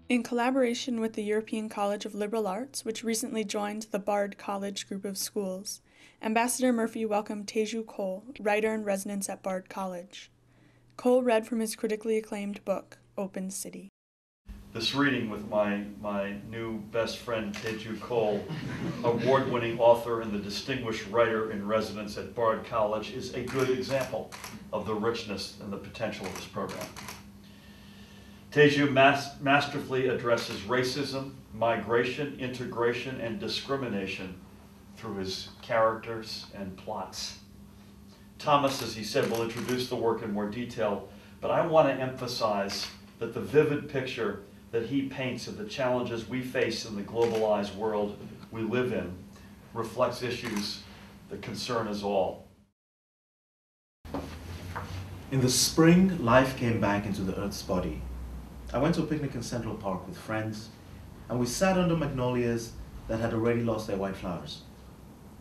In collaboration with the European College of Liberal Arts, which recently joined the Bard College group of schools, Ambassador Murphy welcomed Teju Cole, writer in residence at Bard College. Cole read from his critically acclaimed book, Open City. This reading with my new best friend, Teju Cole, award-winning author and the distinguished writer in residence at Bard College, is a good example of the richness and the potential of this program. Teju masterfully addresses racism, migration, integration, and discrimination through his characters and plots. Thomas, as he said, will introduce the work in more detail, but I want to emphasize that the vivid picture that he paints of the challenges we face in the globalized world we live in reflects issues that concern us all. In the spring, life came back into the Earth's body. I went to a picnic in Central Park with friends, and we sat under magnolias that had already lost their white flowers.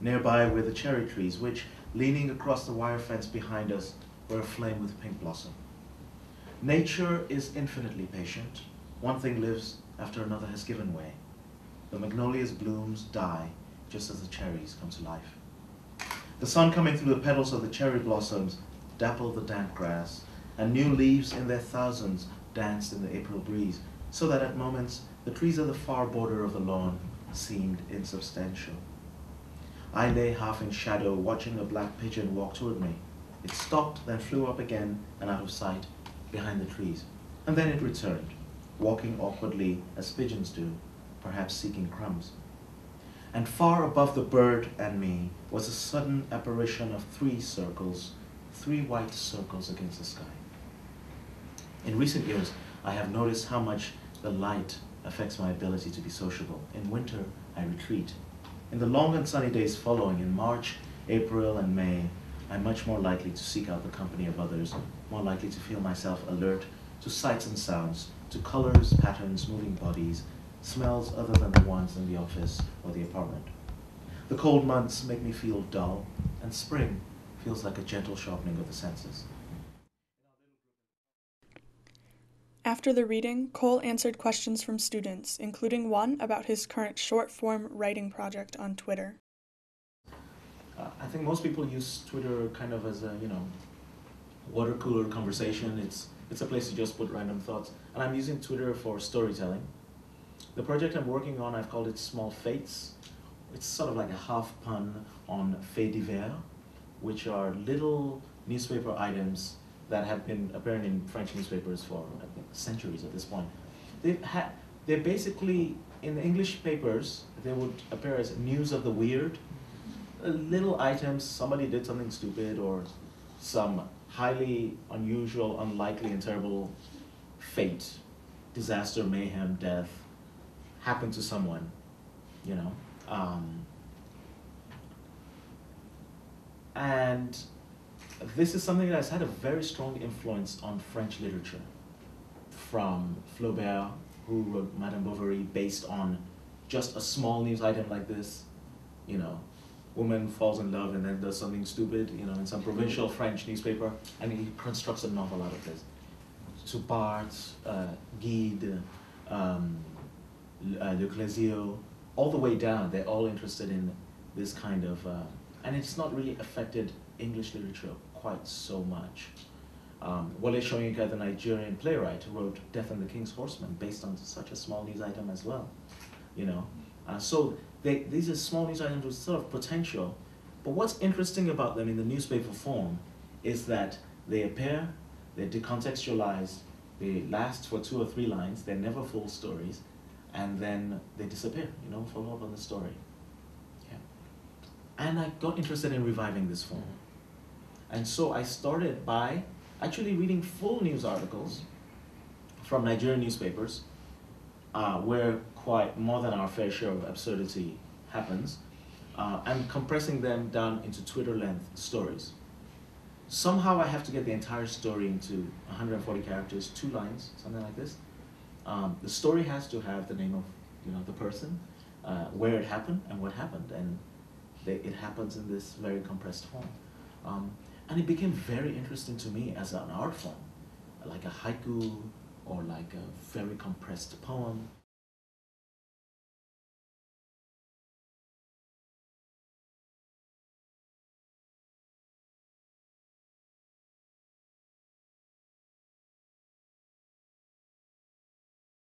Nearby were the cherry trees, which, leaning across the wire fence behind us, were aflame with pink blossom. Nature is infinitely patient. One thing lives after another has given way. The magnolia's blooms die just as the cherries come to life. The sun coming through the petals of the cherry blossoms dappled the damp grass, and new leaves in their thousands danced in the April breeze, so that at moments the trees at the far border of the lawn seemed insubstantial. I lay half in shadow, watching a black pigeon walk toward me. It stopped, then flew up again and out of sight behind the trees, and then it returned, walking awkwardly as pigeons do, perhaps seeking crumbs. And far above the bird and me was a sudden apparition of three white circles against the sky. In recent years, I have noticed how much the light affects my ability to be sociable. In winter, I retreat. In the long and sunny days following, in March, April, and May, I'm much more likely to seek out the company of others, more likely to feel myself alert to sights and sounds, to colors, patterns, moving bodies, smells other than the ones in the office or the apartment. The cold months make me feel dull, and spring feels like a gentle sharpening of the senses. After the reading, Cole answered questions from students, including one about his current short-form writing project on Twitter. I think most people use Twitter kind of as a, water cooler conversation. It's a place to just put random thoughts. And I'm using Twitter for storytelling. The project I'm working on, I've called it Small Fates. It's sort of like a half pun on faits divers, which are little newspaper items that have been appearing in French newspapers for, I think, centuries at this point. They're basically, in the English papers, they would appear as news of the weird, little items, somebody did something stupid, or some highly unusual, unlikely, and terrible fate, disaster, mayhem, death, happened to someone, And this is something that has had a very strong influence on French literature, from Flaubert, who wrote Madame Bovary, based on just a small news item like this, woman falls in love and then does something stupid, in some provincial French newspaper, and he constructs a novel out of this. To Bard, Guide, Le Clésio, all the way down, they're all interested in this kind of, and it's not really affected English literature quite so much. Wole Soyinka, the Nigerian playwright, wrote Death and the King's Horseman based on such a small news item as well. So these are small news items with sort of potential, but what's interesting about them in the newspaper form is that they appear, they're decontextualized, they last for 2 or 3 lines, they're never full stories, and then they disappear, follow up on the story. Yeah. And I got interested in reviving this form. And so I started by actually reading full news articles from Nigerian newspapers, where quite more than our fair share of absurdity happens, and compressing them down into Twitter-length stories. Somehow I have to get the entire story into 140 characters, 2 lines, something like this. The story has to have the name of the person, where it happened, and what happened, and it happens in this very compressed form. And it became very interesting to me as an art form, like a haiku or like a very compressed poem.